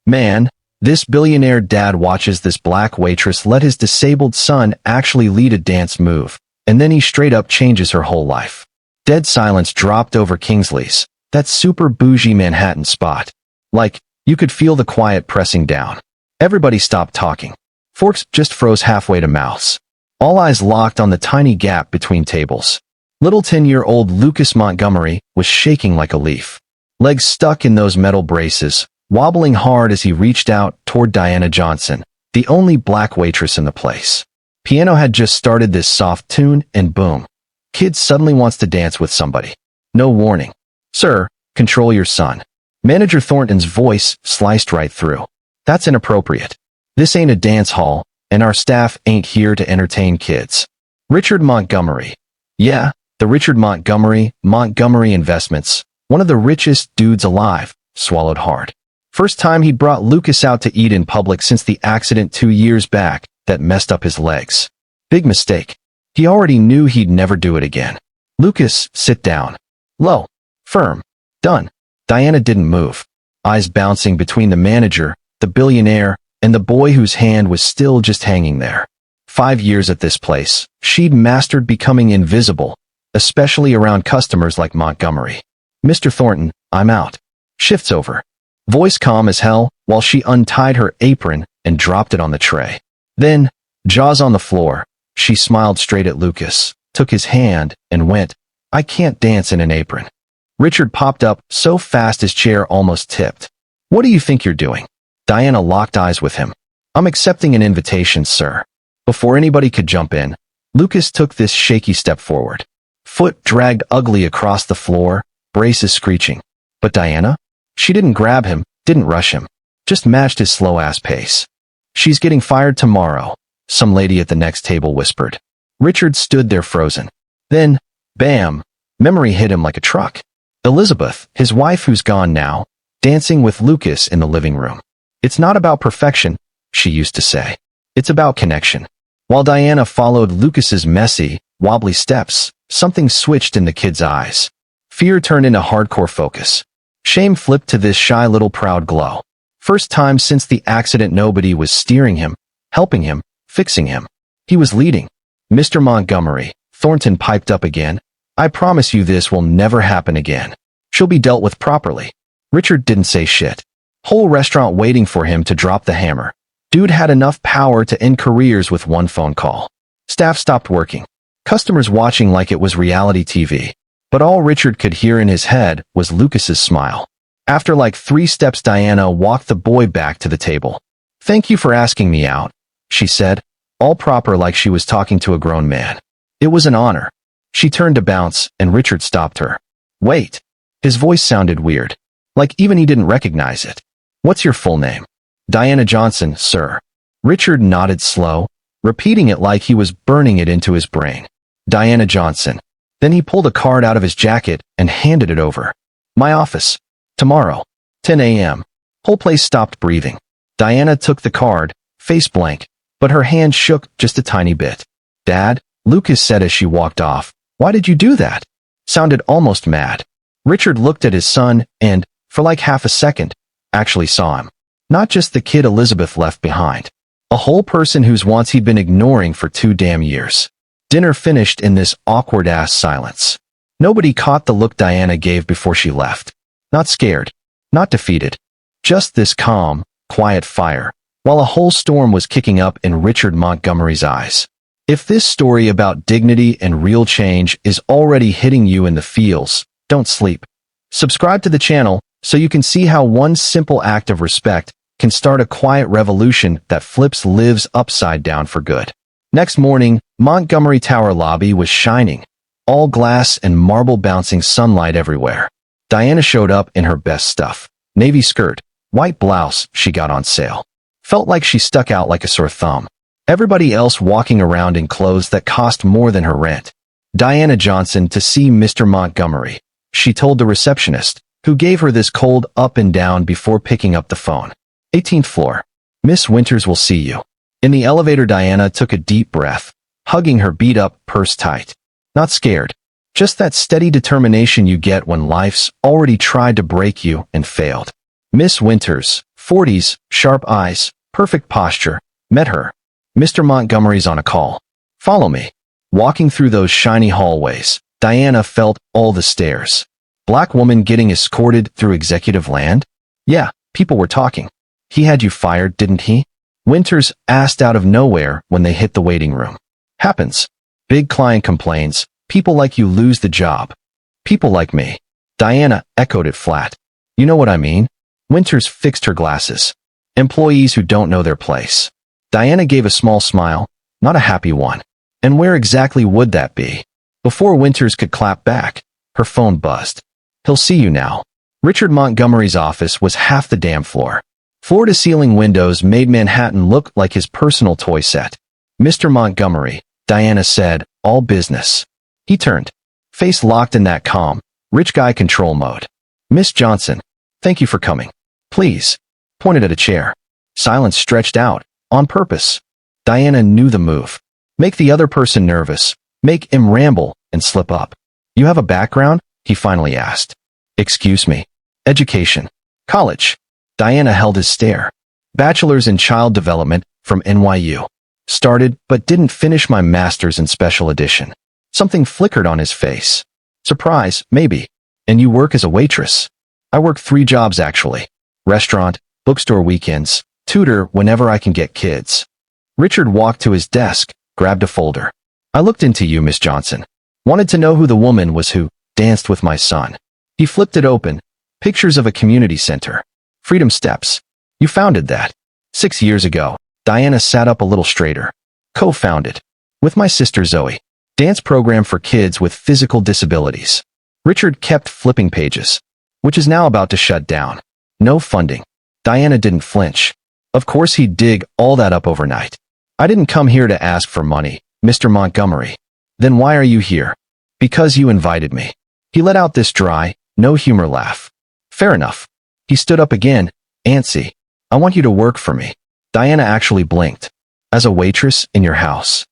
Man, this billionaire dad watches this black waitress let his disabled son actually lead a dance move, and then he straight up changes her whole life. Dead silence dropped over Kingsley's, that super bougie Manhattan spot. Like, you could feel the quiet pressing down. Everybody stopped talking. Forks just froze halfway to mouths. All eyes locked on the tiny gap between tables. Little 10-year-old Lucas Montgomery was shaking like a leaf. Legs stuck in those metal braces, wobbling hard as he reached out toward Diana Johnson, the only black waitress in the place. Piano had just started this soft tune, and boom. Kid suddenly wants to dance with somebody. No warning. Sir, control your son. Manager Thornton's voice sliced right through. That's inappropriate. This ain't a dance hall, and our staff ain't here to entertain kids. Richard Montgomery. Yeah, the Richard Montgomery Investments, one of the richest dudes alive, swallowed hard. First time he'd brought Lucas out to eat in public since the accident 2 years back that messed up his legs. Big mistake. He already knew he'd never do it again. Lucas, sit down. Low. Firm. Done. Diana didn't move. Eyes bouncing between the manager, the billionaire, and the boy whose hand was still just hanging there. 5 years at this place, she'd mastered becoming invisible, especially around customers like Montgomery. Mr. Thornton, I'm out. Shift's over. Voice calm as hell, while she untied her apron and dropped it on the tray. Then, jaws on the floor, she smiled straight at Lucas, took his hand, and went, I can't dance in an apron. Richard popped up so fast his chair almost tipped. What do you think you're doing? Diana locked eyes with him. I'm accepting an invitation, sir. Before anybody could jump in, Lucas took this shaky step forward. Foot dragged ugly across the floor, braces screeching. But Diana? She didn't grab him, didn't rush him. Just matched his slow-ass pace. She's getting fired tomorrow, some lady at the next table whispered. Richard stood there frozen. Then, bam, memory hit him like a truck. Elizabeth, his wife who's gone now, dancing with Lucas in the living room. It's not about perfection, she used to say. It's about connection. While Diana followed Lucas's messy, wobbly steps, something switched in the kid's eyes. Fear turned into hardcore focus. Shame flipped to this shy little proud glow. First time since the accident nobody was steering him, helping him, fixing him. He was leading. Mr. Montgomery, Thornton piped up again. I promise you this will never happen again. She'll be dealt with properly. Richard didn't say shit. Whole restaurant waiting for him to drop the hammer. Dude had enough power to end careers with one phone call. Staff stopped working. Customers watching like it was reality TV. But all Richard could hear in his head was Lucas's smile. After like 3 steps, Diana walked the boy back to the table. Thank you for asking me out, she said, all proper like she was talking to a grown man. It was an honor. She turned to bounce, and Richard stopped her. Wait. His voice sounded weird. Like even he didn't recognize it. What's your full name? Diana Johnson, sir. Richard nodded slow, repeating it like he was burning it into his brain. Diana Johnson. Then he pulled a card out of his jacket and handed it over. My office. Tomorrow. 10 a.m. Whole place stopped breathing. Diana took the card, face blank, but her hand shook just a tiny bit. Dad, Lucas said as she walked off. Why did you do that? Sounded almost mad. Richard looked at his son and, for like half a second, actually saw him. Not just the kid Elizabeth left behind. A whole person whose wants he'd been ignoring for 2 damn years. Dinner finished in this awkward-ass silence. Nobody caught the look Diana gave before she left. Not scared. Not defeated. Just this calm, quiet fire, while a whole storm was kicking up in Richard Montgomery's eyes. If this story about dignity and real change is already hitting you in the feels, don't sleep. Subscribe to the channel so you can see how one simple act of respect can start a quiet revolution that flips lives upside down for good. Next morning, Montgomery Tower lobby was shining. All glass and marble bouncing sunlight everywhere. Diana showed up in her best stuff. Navy skirt, white blouse she got on sale. Felt like she stuck out like a sore thumb. Everybody else walking around in clothes that cost more than her rent. Diana Johnson to see Mr. Montgomery, she told the receptionist, who gave her this cold up and down before picking up the phone. 18th floor. Miss Winters will see you. In the elevator, Diana took a deep breath, hugging her beat-up purse tight. Not scared. Just that steady determination you get when life's already tried to break you and failed. Miss Winters, 40s, sharp eyes, perfect posture. Met her. Mr. Montgomery's on a call. Follow me. Walking through those shiny hallways, Diana felt all the stares. Black woman getting escorted through executive land? Yeah, people were talking. He had you fired, didn't he? Winters asked out of nowhere when they hit the waiting room. Happens. Big client complains. People like you lose the job. People like me. Diana echoed it flat. You know what I mean? Winters fixed her glasses. Employees who don't know their place. Diana gave a small smile, not a happy one. And where exactly would that be? Before Winters could clap back, her phone buzzed. He'll see you now. Richard Montgomery's office was half the damn floor. Floor-to-ceiling windows made Manhattan look like his personal toy set. Mr. Montgomery, Diana said, all business. He turned. Face locked in that calm, rich guy control mode. Miss Johnson, thank you for coming. Please. Pointed at a chair. Silence stretched out, on purpose. Diana knew the move. Make the other person nervous. Make him ramble and slip up. You have a background? He finally asked. Excuse me. Education. College. Diana held his stare. Bachelor's in Child Development from NYU. Started but didn't finish my master's in special edition. Something flickered on his face. Surprise, maybe. And you work as a waitress? I work 3 jobs actually. Restaurant, bookstore weekends, tutor whenever I can get kids. Richard walked to his desk, grabbed a folder. I looked into you, Miss Johnson. Wanted to know who the woman was who danced with my son. He flipped it open. Pictures of a community center. Freedom Steps. You founded that. 6 years ago. Diana sat up a little straighter. Co-founded. With my sister Zoe. Dance program for kids with physical disabilities. Richard kept flipping pages. Which is now about to shut down. No funding. Diana didn't flinch. Of course he'd dig all that up overnight. I didn't come here to ask for money, Mr. Montgomery. Then why are you here? Because you invited me. He let out this dry, no humor laugh. Fair enough. He stood up again, antsy. I want you to work for me. Diana actually blinked. As a waitress in your house.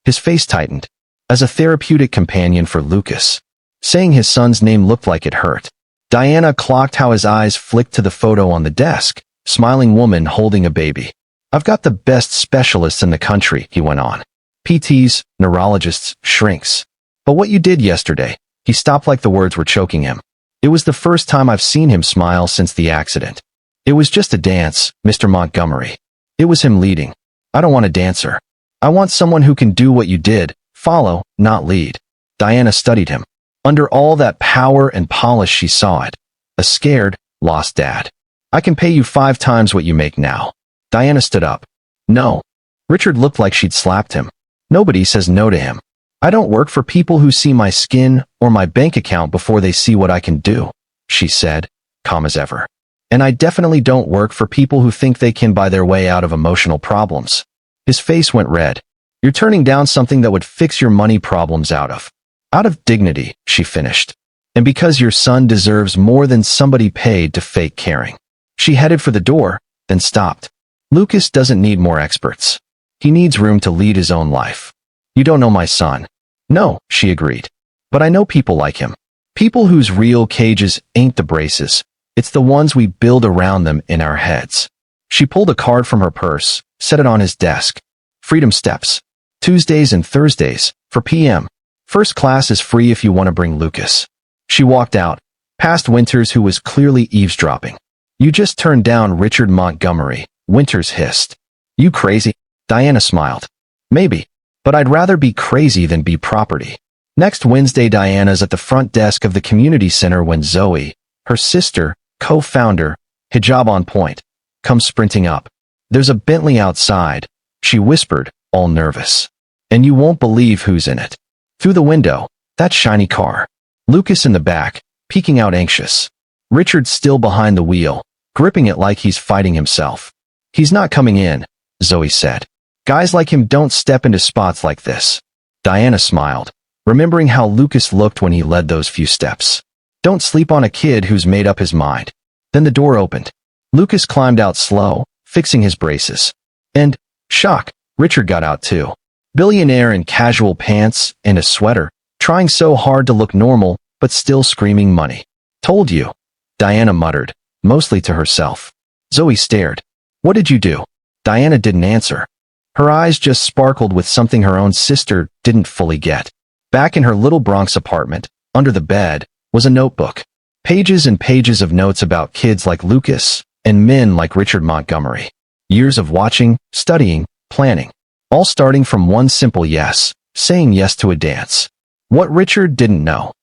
His face tightened. As a therapeutic companion for Lucas. Saying his son's name looked like it hurt. Diana clocked how his eyes flicked to the photo on the desk. Smiling woman holding a baby. I've got the best specialists in the country, he went on. PTs, neurologists, shrinks. But what you did yesterday, he stopped like the words were choking him. It was the first time I've seen him smile since the accident. It was just a dance, Mr. Montgomery. It was him leading. I don't want a dancer. I want someone who can do what you did, follow, not lead. Diana studied him. Under all that power and polish she saw it. A scared, lost dad. I can pay you 5 times what you make now. Diana stood up. No. Richard looked like she'd slapped him. Nobody says no to him. I don't work for people who see my skin or my bank account before they see what I can do, she said, calm as ever. And I definitely don't work for people who think they can buy their way out of emotional problems. His face went red. You're turning down something that would fix your money problems out of dignity, she finished. And because your son deserves more than somebody paid to fake caring. She headed for the door, then stopped. Lucas doesn't need more experts. He needs room to lead his own life. You don't know my son. No, she agreed. But I know people like him. People whose real cages ain't the braces. It's the ones we build around them in our heads. She pulled a card from her purse, set it on his desk. Freedom Steps. Tuesdays and Thursdays, for PM. First class is free if you want to bring Lucas. She walked out, past Winters who was clearly eavesdropping. You just turned down Richard Montgomery, Winters hissed. You crazy? Diana smiled. Maybe, but I'd rather be crazy than be property. Next Wednesday Diana's at the front desk of the community center when Zoe, her sister, co-founder, hijab on point, comes sprinting up. There's a Bentley outside, she whispered, all nervous. And you won't believe who's in it. Through the window, that shiny car. Lucas in the back, peeking out anxious. Richard still behind the wheel, gripping it like he's fighting himself. He's not coming in, Zoe said. Guys like him don't step into spots like this. Diana smiled, remembering how Lucas looked when he led those few steps. Don't sleep on a kid who's made up his mind. Then the door opened. Lucas climbed out slow, fixing his braces. And, shock, Richard got out too. Billionaire in casual pants and a sweater, trying so hard to look normal, but still screaming money. Told you, Diana muttered, mostly to herself. Zoe stared. What did you do? Diana didn't answer. Her eyes just sparkled with something her own sister didn't fully get. Back in her little Bronx apartment, under the bed, was a notebook. Pages and pages of notes about kids like Lucas and men like Richard Montgomery. Years of watching, studying, planning. All starting from one simple yes, saying yes to a dance. What Richard didn't know,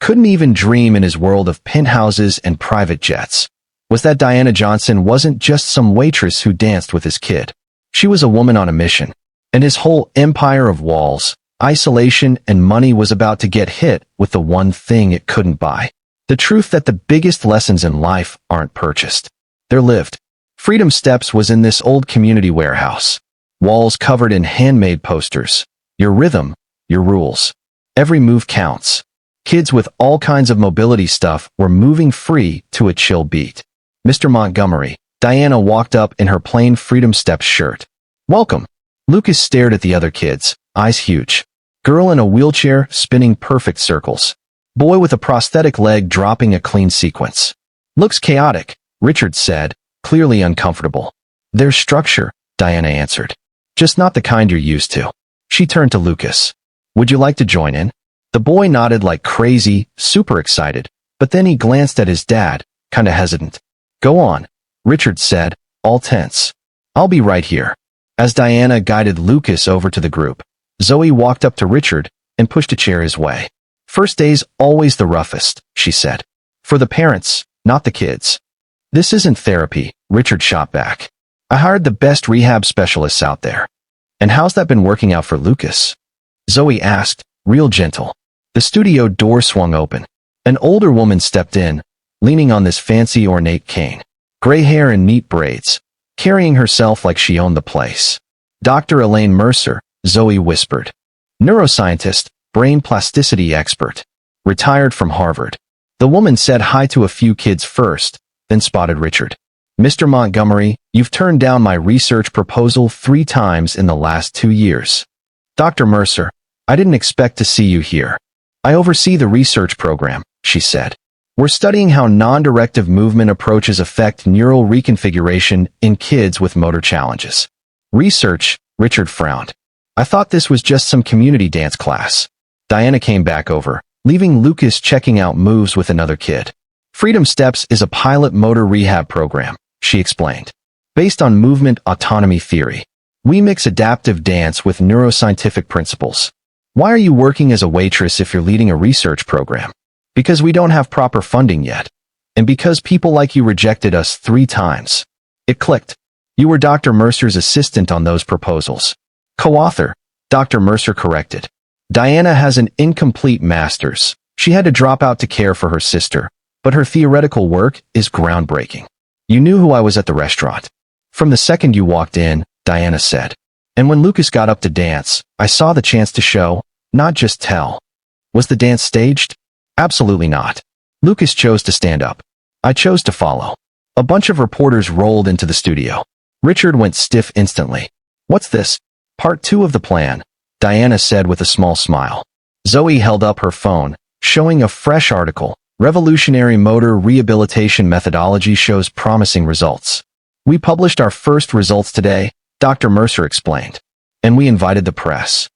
couldn't even dream in his world of penthouses and private jets, was that Diana Johnson wasn't just some waitress who danced with his kid. She was a woman on a mission, and his whole empire of walls, isolation, and money was about to get hit with the one thing it couldn't buy. The truth that the biggest lessons in life aren't purchased. They're lived. Freedom Steps was in this old community warehouse. Walls covered in handmade posters. Your rhythm, your rules. Every move counts. Kids with all kinds of mobility stuff were moving free to a chill beat. Mr. Montgomery, Diana walked up in her plain Freedom Steps shirt. Welcome. Lucas stared at the other kids, eyes huge. Girl in a wheelchair spinning perfect circles. Boy with a prosthetic leg dropping a clean sequence. Looks chaotic, Richard said, clearly uncomfortable. There's structure, Diana answered. Just not the kind you're used to. She turned to Lucas. Would you like to join in? The boy nodded like crazy, super excited, but then he glanced at his dad, kinda hesitant. Go on, Richard said, all tense. I'll be right here. As Diana guided Lucas over to the group, Zoe walked up to Richard and pushed a chair his way. First day's always the roughest, she said. For the parents, not the kids. This isn't therapy, Richard shot back. I hired the best rehab specialists out there. And how's that been working out for Lucas? Zoe asked, real gentle. The studio door swung open. An older woman stepped in, leaning on this fancy ornate cane. Gray hair and neat braids, carrying herself like she owned the place. Dr. Elaine Mercer, Zoe whispered. Neuroscientist, brain plasticity expert. Retired from Harvard. The woman said hi to a few kids first, then spotted Richard. Mr. Montgomery, you've turned down my research proposal 3 times in the last 2 years. Dr. Mercer, I didn't expect to see you here. I oversee the research program, she said. We're studying how non-directive movement approaches affect neural reconfiguration in kids with motor challenges. Research, Richard frowned. I thought this was just some community dance class. Diana came back over, leaving Lucas checking out moves with another kid. Freedom Steps is a pilot motor rehab program, she explained. Based on movement autonomy theory, we mix adaptive dance with neuroscientific principles. Why are you working as a waitress if you're leading a research program? Because we don't have proper funding yet. And because people like you rejected us 3 times. It clicked. You were Dr. Mercer's assistant on those proposals. Co-author, Dr. Mercer corrected. Diana has an incomplete master's. She had to drop out to care for her sister, but her theoretical work is groundbreaking. You knew who I was at the restaurant. From the second you walked in, Diana said. And when Lucas got up to dance, I saw the chance to show, not just tell. Was the dance staged? Absolutely not. Lucas chose to stand up. I chose to follow. A bunch of reporters rolled into the studio. Richard went stiff instantly. What's this? Part 2 of the plan, Diana said with a small smile. Zoe held up her phone, showing a fresh article. Revolutionary motor rehabilitation methodology shows promising results. We published our first results today, Dr. Mercer explained. And we invited the press.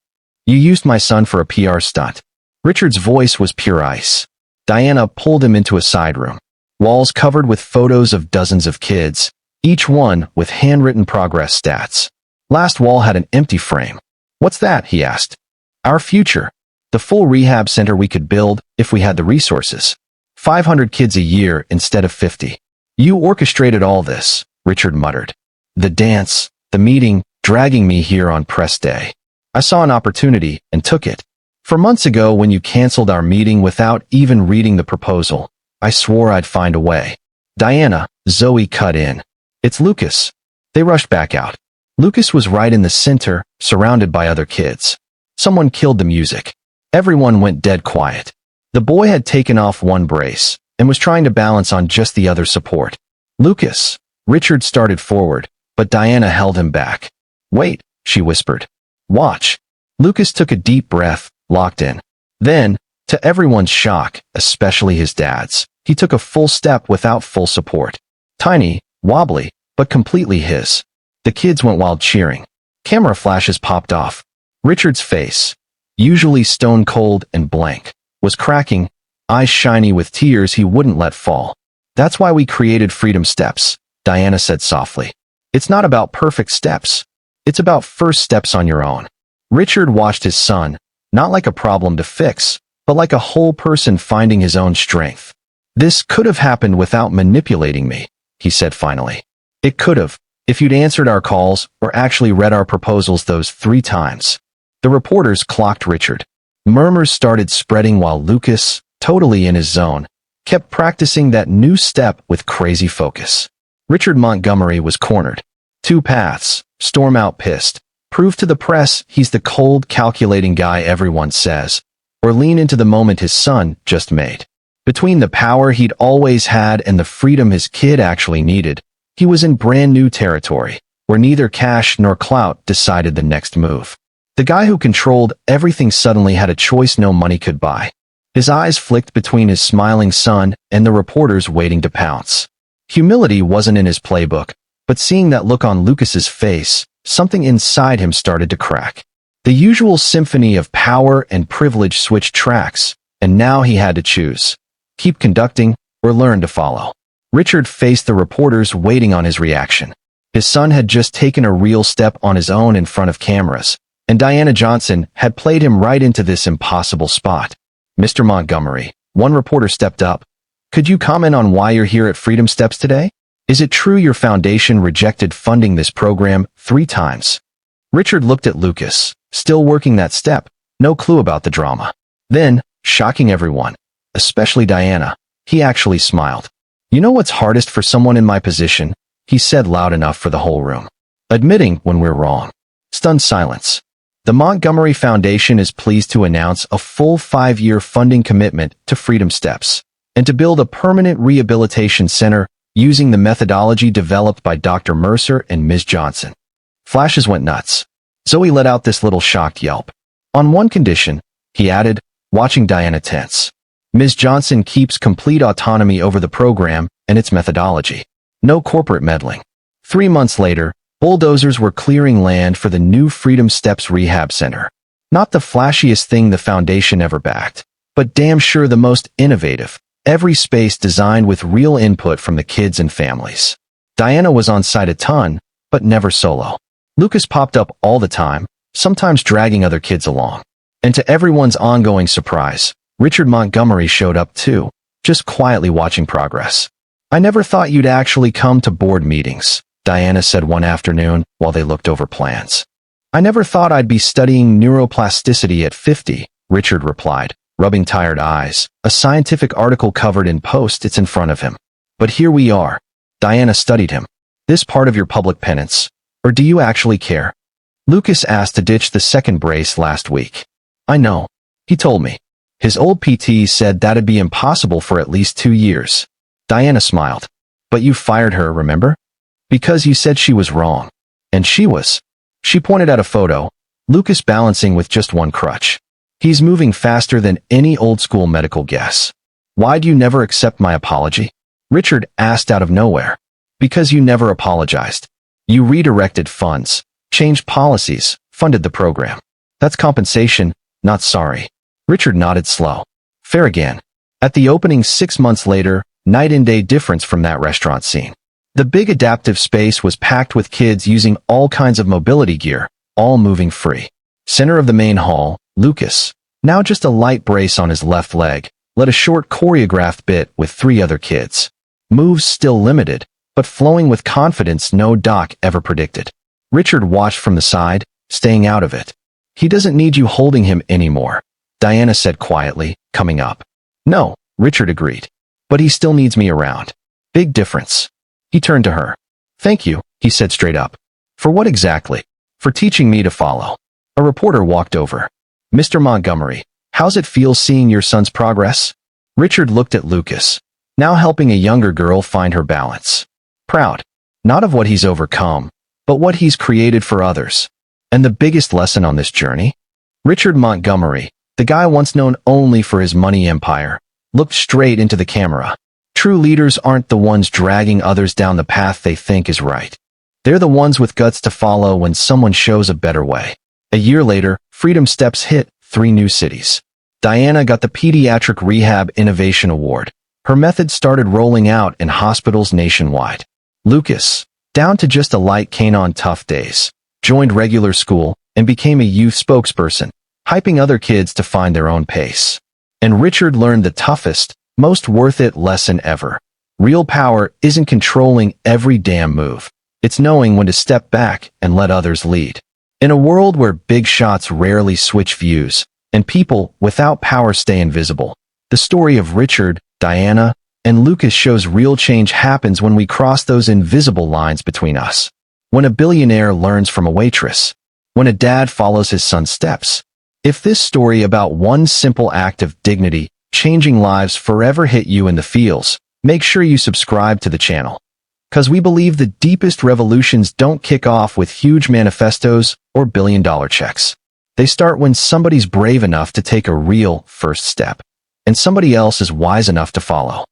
You used my son for a PR stunt. Richard's voice was pure ice. Diana pulled him into a side room. Walls covered with photos of dozens of kids, each one with handwritten progress stats. Last wall had an empty frame. What's that? He asked. Our future. The full rehab center we could build if we had the resources. 500 kids a year instead of 50. You orchestrated all this, Richard muttered. The dance, the meeting, dragging me here on press day. I saw an opportunity and took it. For months ago when you canceled our meeting without even reading the proposal, I swore I'd find a way. Diana, Zoe cut in. It's Lucas. They rushed back out. Lucas was right in the center, surrounded by other kids. Someone killed the music. Everyone went dead quiet. The boy had taken off one brace and was trying to balance on just the other support. Lucas. Richard started forward, but Diana held him back. Wait, she whispered. Watch. Lucas took a deep breath, locked in. Then, to everyone's shock, especially his dad's, he took a full step without full support. Tiny, wobbly, but completely his. The kids went wild cheering. Camera flashes popped off. Richard's face, usually stone-cold and blank, was cracking, eyes shiny with tears he wouldn't let fall. "That's why we created Freedom Steps," Diana said softly. "It's not about perfect steps. It's about first steps on your own." Richard watched his son, not like a problem to fix, but like a whole person finding his own strength. "This could have happened without manipulating me," he said finally. "It could have, if you'd answered our calls or actually read our proposals those 3 times. The reporters clocked Richard. Murmurs started spreading while Lucas, totally in his zone, kept practicing that new step with crazy focus. Richard Montgomery was cornered. 2 paths: storm out pissed, prove to the press he's the cold, calculating guy everyone says, or lean into the moment his son just made. Between the power he'd always had and the freedom his kid actually needed, he was in brand new territory, where neither cash nor clout decided the next move. The guy who controlled everything suddenly had a choice no money could buy. His eyes flicked between his smiling son and the reporters waiting to pounce. Humility wasn't in his playbook, but seeing that look on Lucas's face, something inside him started to crack. The usual symphony of power and privilege switched tracks, and now he had to choose: keep conducting or learn to follow. Richard faced the reporters waiting on his reaction. His son had just taken a real step on his own in front of cameras, and Diana Johnson had played him right into this impossible spot. "Mr. Montgomery," one reporter stepped up, "could you comment on why you're here at Freedom Steps today? Is it true your foundation rejected funding this program 3 times? Richard looked at Lucas, still working that step, no clue about the drama. Then, shocking everyone, especially Diana, he actually smiled. "You know what's hardest for someone in my position?" he said loud enough for the whole room. "Admitting when we're wrong." Stunned silence. The Montgomery Foundation is pleased to announce a full 5-year funding commitment to Freedom Steps, and to build a permanent rehabilitation center using the methodology developed by Dr. Mercer and Ms. Johnson. Flashes went nuts. Zoe let out this little shocked yelp. "On one condition," he added, watching Diana tense. "Ms. Johnson keeps complete autonomy over the program and its methodology. No corporate meddling." 3 months later, bulldozers were clearing land for the new Freedom Steps Rehab Center. Not the flashiest thing the foundation ever backed, but damn sure the most innovative. Every space designed with real input from the kids and families. Diana was on site a ton, but never solo. Lucas popped up all the time, sometimes dragging other kids along. And to everyone's ongoing surprise, Richard Montgomery showed up too, just quietly watching progress. "I never thought you'd actually come to board meetings," Diana said one afternoon while they looked over plans. "I never thought I'd be studying neuroplasticity at 50, Richard replied, rubbing tired eyes, a scientific article covered in post-its in front of him. "But here we are." Diana studied him. "This part of your public penance, or do you actually care?" Lucas asked to ditch the second brace last week. "I know. He told me. His old PT said that'd be impossible for at least 2 years. Diana smiled. "But you fired her, remember? Because you said she was wrong. And she was." She pointed at a photo, Lucas balancing with just one crutch. "He's moving faster than any old-school medical guess." "Why do you never accept my apology?" Richard asked out of nowhere. "Because you never apologized. You redirected funds, changed policies, funded the program. That's compensation, not sorry." Richard nodded slow. "Fair again." At the opening 6 months later, night and day difference from that restaurant scene. The big adaptive space was packed with kids using all kinds of mobility gear, all moving free. Center of the main hall, Lucas, now just a light brace on his left leg, led a short choreographed bit with 3 other kids. Moves still limited, but flowing with confidence no doc ever predicted. Richard watched from the side, staying out of it. "He doesn't need you holding him anymore," Diana said quietly, coming up. "No," Richard agreed. "But he still needs me around. Big difference." He turned to her. "Thank you," he said straight up. "For what exactly?" "For teaching me to follow." A reporter walked over. "Mr. Montgomery, how's it feel seeing your son's progress?" Richard looked at Lucas, now helping a younger girl find her balance. "Proud. Not of what he's overcome, but what he's created for others. And the biggest lesson on this journey?" Richard Montgomery, the guy once known only for his money empire, looked straight into the camera. True leaders aren't the ones dragging others down the path they think is right. They're the ones with guts to follow when someone shows a better way. A year later, Freedom Steps hit 3 new cities. Diana got the Pediatric Rehab Innovation Award. Her method started rolling out in hospitals nationwide. Lucas, down to just a light cane on tough days, joined regular school and became a youth spokesperson, hyping other kids to find their own pace. And Richard learned the toughest, most worth it lesson ever. Real power isn't controlling every damn move. It's knowing when to step back and let others lead. In a world where big shots rarely switch views, and people without power stay invisible, the story of Richard, Diana, and Lucas shows real change happens when we cross those invisible lines between us. When a billionaire learns from a waitress. When a dad follows his son's steps. If this story about one simple act of dignity, changing lives forever hit you in the feels, make sure you subscribe to the channel. 'Cause we believe the deepest revolutions don't kick off with huge manifestos or billion-dollar checks. They start when somebody's brave enough to take a real first step, and somebody else is wise enough to follow.